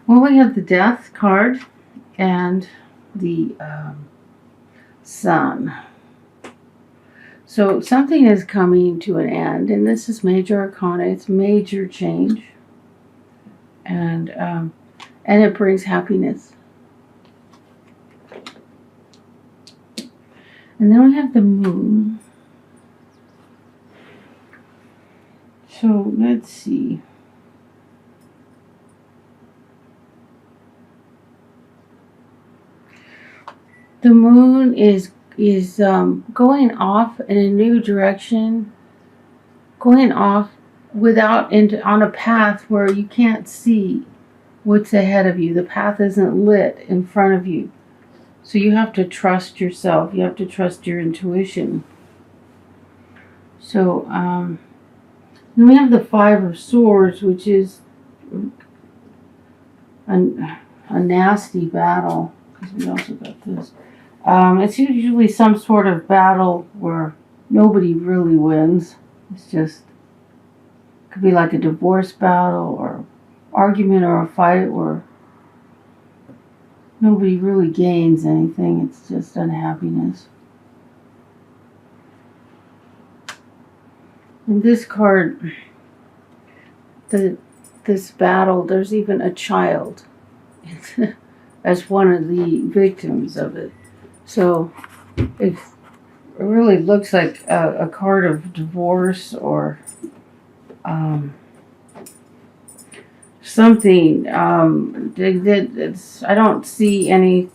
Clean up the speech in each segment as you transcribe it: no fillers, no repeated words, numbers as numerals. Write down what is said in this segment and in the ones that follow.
Well, we have the Death card and the Sun. So something is coming to an end, and this is major arcana. It's major change, and it brings happiness. And then we have the Moon. So let's see. The Moon is going off in a new direction, going off on a path where you can't see what's ahead of you. The path isn't lit in front of you. So you have to trust yourself. You have to trust your intuition. So then we have the Five of Swords, which is a nasty battle. Because we also got this. It's usually some sort of battle where nobody really wins. It's just could be like a divorce battle or argument or a fight where nobody really gains anything. It's just unhappiness. In this card, this battle, there's even a child as one of the victims of it. So it really looks like a card of divorce or something. I don't see anything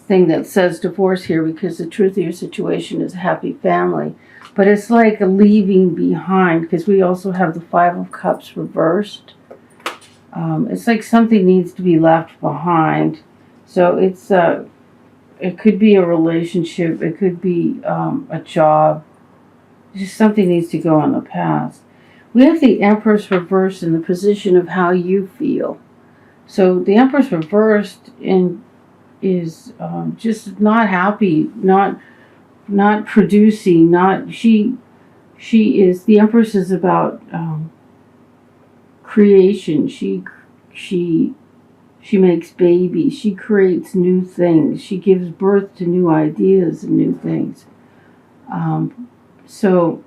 that says divorce here because the truth of your situation is a happy family. But it's like a leaving behind because we also have the Five of Cups reversed. It's like something needs to be left behind. So it could be a relationship. It could be a job. Just something needs to go in the past. We have the Empress reversed in the position of how you feel. So the Empress reversed is just not happy, not producing, not she is the Empress is about creation. She makes babies. She creates new things. She gives birth to new ideas and new things. So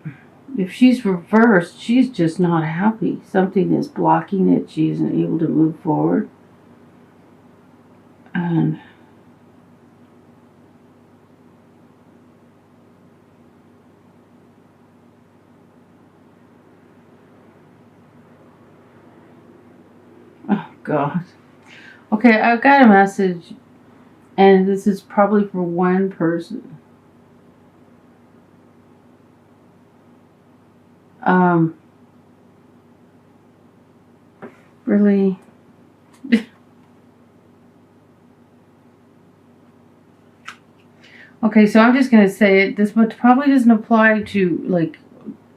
if she's reversed, she's just not happy. Something is blocking it. She isn't able to move forward. And oh God. Okay, I've got a message, and this is probably for one person. Really? Okay, so I'm just going to say it. This probably doesn't apply to, like,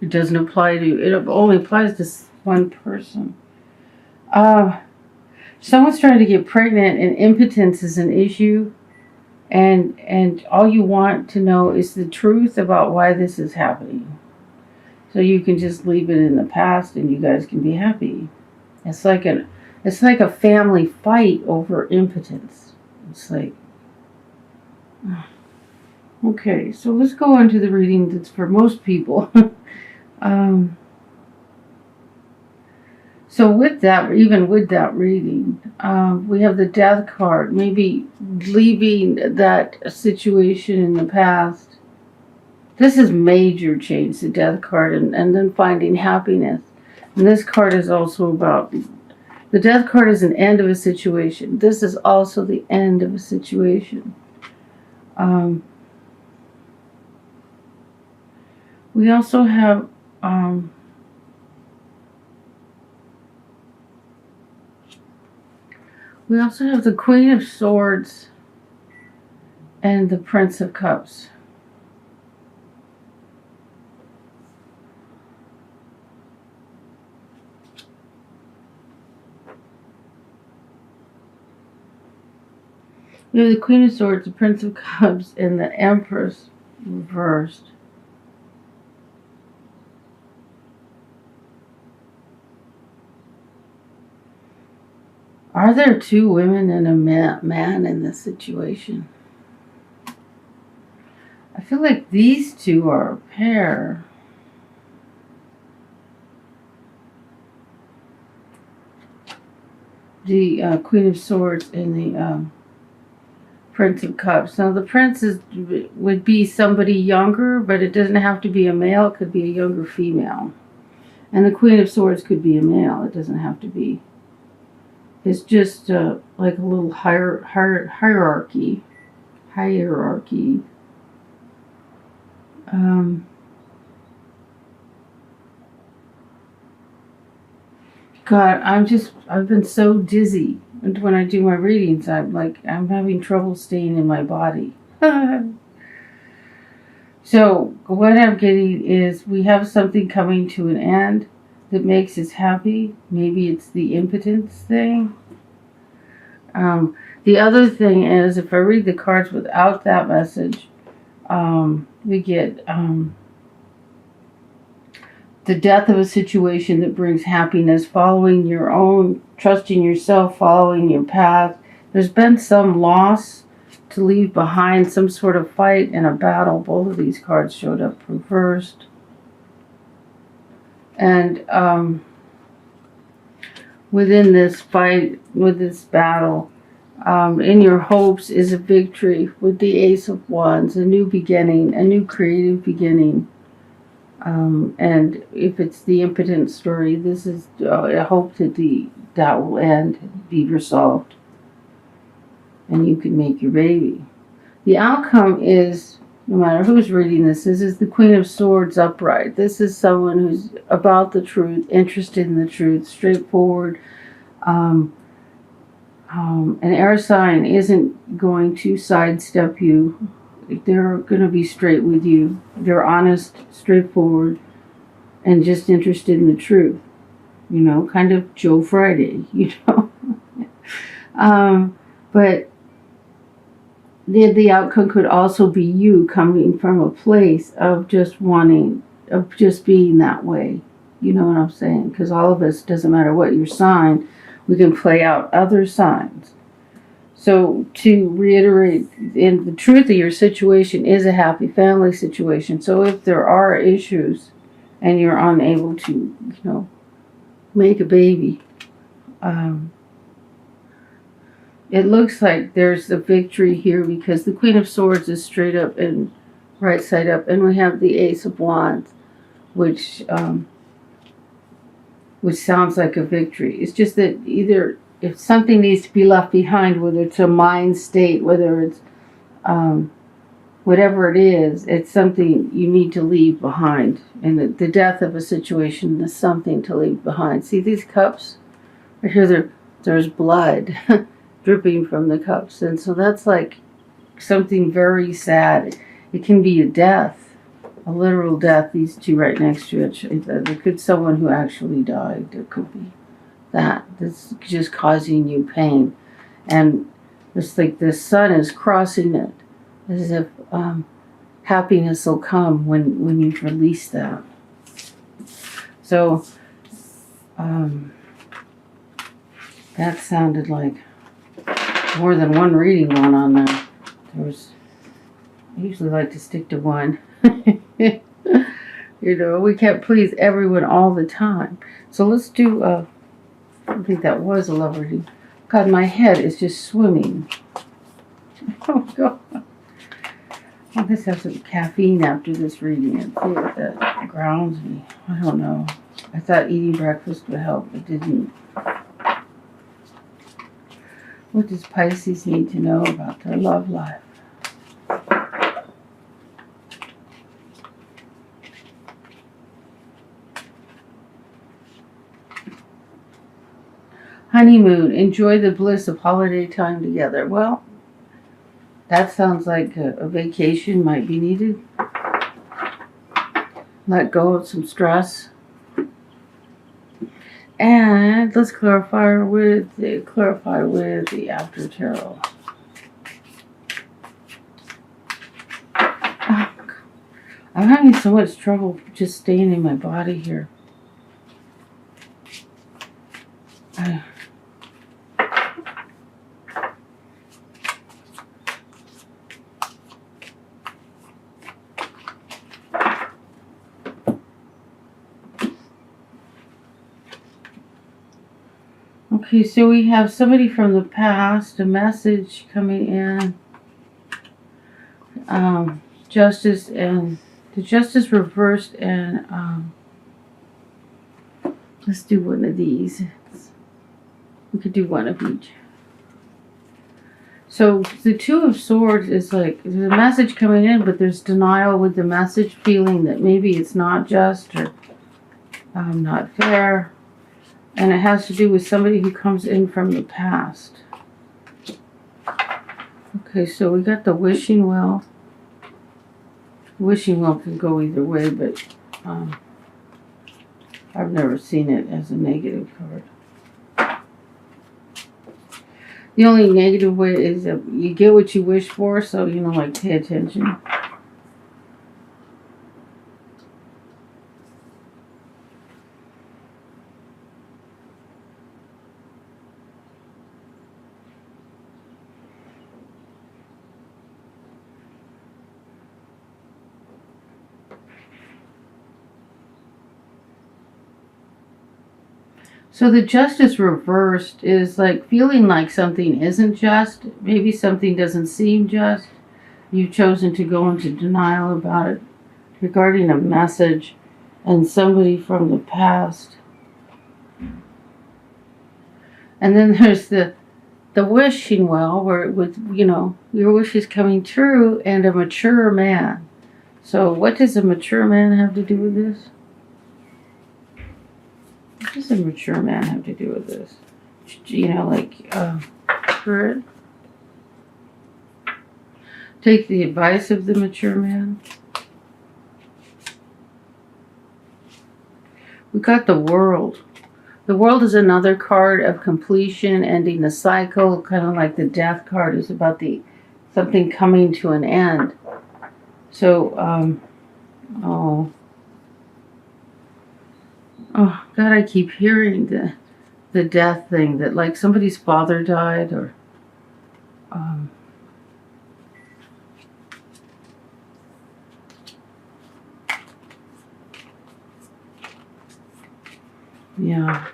it doesn't apply to, it only applies to one person. Someone's trying to get pregnant and impotence is an issue. And all you want to know is the truth about why this is happening. So you can just leave it in the past and you guys can be happy. It's like a family fight over impotence. It's like okay, so let's go on to the reading that's for most people. So even with that reading, we have the Death card. Maybe leaving that situation in the past. This is major change, the Death card, and then finding happiness. And this card is also about, the Death card is an end of a situation. This is also the end of a situation. We also have the Queen of Swords and the Prince of Cups. We have the Queen of Swords, the Prince of Cups, and the Empress reversed. Are there two women and a man in this situation? I feel like these two are a pair. The Queen of Swords and the Prince of Cups. Now, the Prince would be somebody younger, but it doesn't have to be a male. It could be a younger female. And the Queen of Swords could be a male. It doesn't have to be. It's just like a little hierarchy. God, I've been so dizzy. And when I do my readings, I'm having trouble staying in my body. So, what I'm getting is we have something coming to an end that makes us happy. Maybe it's the impotence thing. The other thing is, if I read the cards without that message, we get the death of a situation that brings happiness, following your own, trusting yourself, following your path. There's been some loss to leave behind, some sort of fight and a battle. Both of these cards showed up reversed. And within this fight, with this battle, in your hopes is a victory with the Ace of Wands, a new beginning, a new creative beginning. And if it's the impotent story, this is I hope that that will end, be resolved, and you can make your baby. The outcome is, no matter who's reading this is the Queen of Swords upright. This is someone who's about the truth, interested in the truth, straightforward. An air sign isn't going to sidestep you. They're going to be straight with you. They're honest, straightforward, and just interested in the truth. You know, kind of Joe Friday, you know. But the outcome could also be you coming from a place of just wanting, of just being that way. You know what I'm saying? Because all of us, doesn't matter what your sign, we can play out other signs. So to reiterate, in the truth of your situation is a happy family situation. So if there are issues and you're unable to, you know, make a baby, it looks like there's a victory here because the Queen of Swords is straight up and right side up, and we have the Ace of Wands, which sounds like a victory. It's just that either if something needs to be left behind, whether it's a mind state, whether it's whatever it is, it's something you need to leave behind. And the death of a situation is something to leave behind. See these cups? Right here, there's blood dripping from the cups. And so that's like something very sad. It can be a death, a literal death, these two right next to it. There could be someone who actually died. There could be that's just causing you pain. And it's like the sun is crossing it, as if happiness will come when you've released that. So that sounded like more than one reading going on there. I usually like to stick to one. You know, we can't please everyone all the time. So let's do I think that was a love reading. God, my head is just swimming. Oh, God. I guess have some caffeine after this reading and see if that grounds me. I don't know. I thought eating breakfast would help. It didn't. What does Pisces need to know about their love life? Honeymoon. Enjoy the bliss of holiday time together. Well, that sounds like a vacation might be needed. Let go of some stress. And let's clarify with the After Tarot. Oh, I'm having so much trouble just staying in my body here. Okay, so we have somebody from the past, a message coming in. Justice and the justice reversed, and let's do one of these. We could do one of each. So the Two of Swords is like there's a message coming in, but there's denial with the message, feeling that maybe it's not just or not fair. And it has to do with somebody who comes in from the past. Okay, so we got the Wishing Well. Wishing Well can go either way, but I've never seen it as a negative card. The only negative way is that you get what you wish for, so, like, pay attention. So the justice reversed is like feeling like something isn't just. Maybe something doesn't seem just. You've chosen to go into denial about it regarding a message and somebody from the past. And then there's the wishing well, where with your wish is coming true, and a mature man. So what does a mature man have to do with this? What does a mature man have to do with this? Spirit. Take the advice of the mature man. We got the World. The World is another card of completion, ending the cycle, kind of like the Death card is about something coming to an end. So, oh God, I keep hearing the death thing, that like somebody's father died, or yeah,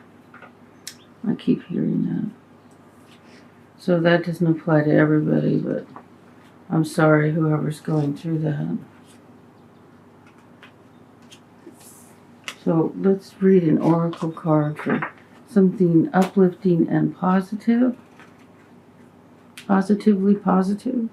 I keep hearing that. So that doesn't apply to everybody, but I'm sorry whoever's going through that. So let's read an oracle card for something uplifting and positive. Positively positive.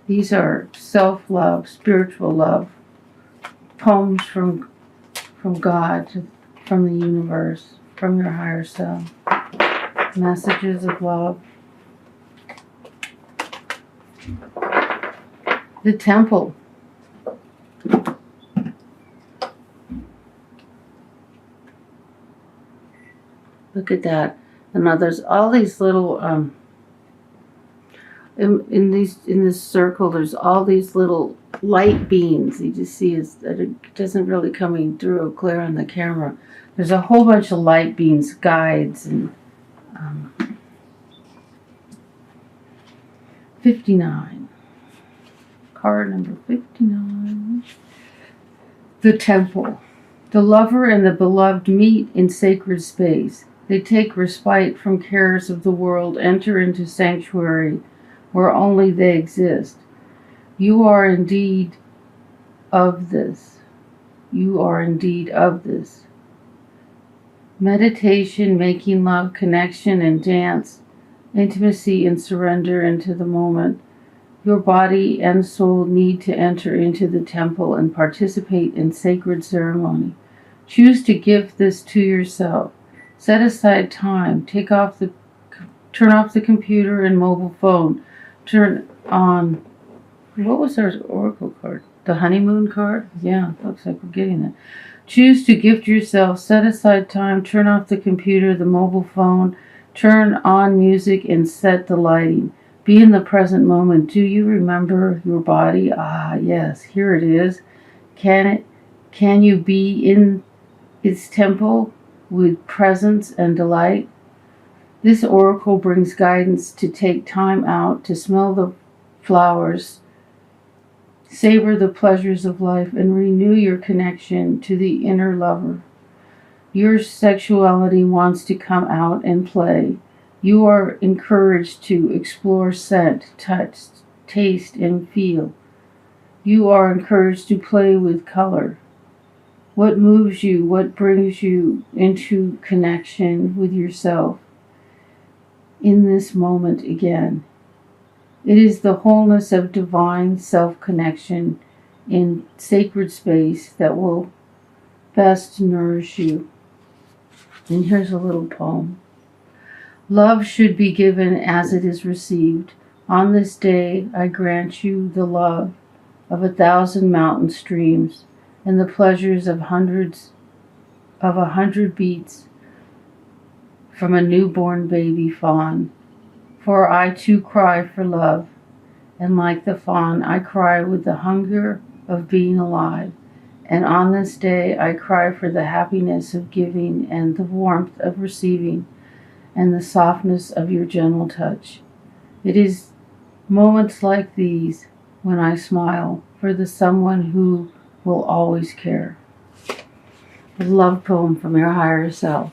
These are self-love, spiritual love, poems from God, from the universe, from your higher self, messages of love. The Temple. Look at that. And now there's all these little in this circle, there's all these little light beams. You just see that it doesn't really coming through clear on the camera. There's a whole bunch of light beams, guides, and 59. Card number 59. The Temple. The lover and the beloved meet in sacred space. They take respite from cares of the world, enter into sanctuary where only they exist. You are indeed of this. You are indeed of this. Meditation, making love, connection, and dance, intimacy and surrender into the moment. Your body and soul need to enter into the temple and participate in sacred ceremony. Choose to give this to yourself. Set aside time. Turn off the computer and mobile phone. Turn on, what was our oracle card? The honeymoon card? Yeah, looks like we're getting it. Choose to gift yourself. Set aside time. Turn off the computer, the mobile phone. Turn on music and set the lighting. Be in the present moment. Do you remember your body? Ah, yes, here it is. Can you be in its temple with presence and delight? This oracle brings guidance to take time out to smell the flowers Savor the pleasures of life and renew your connection to the inner lover. Your sexuality wants to come out and play. You are encouraged to explore scent, touch, taste, and feel. You are encouraged to play with color. What moves you? What brings you into connection with yourself in this moment again? It is the wholeness of divine self-connection in sacred space that will best nourish you. And here's a little poem. Love should be given as it is received. On this day I grant you the love of 1,000 mountain streams and the pleasures of 100 beats from a newborn baby fawn. For I too cry for love, and like the fawn I cry with the hunger of being alive. And on this day I cry for the happiness of giving and the warmth of receiving and the softness of your gentle touch. It is moments like these when I smile for the someone who will always care. A love poem from your higher self.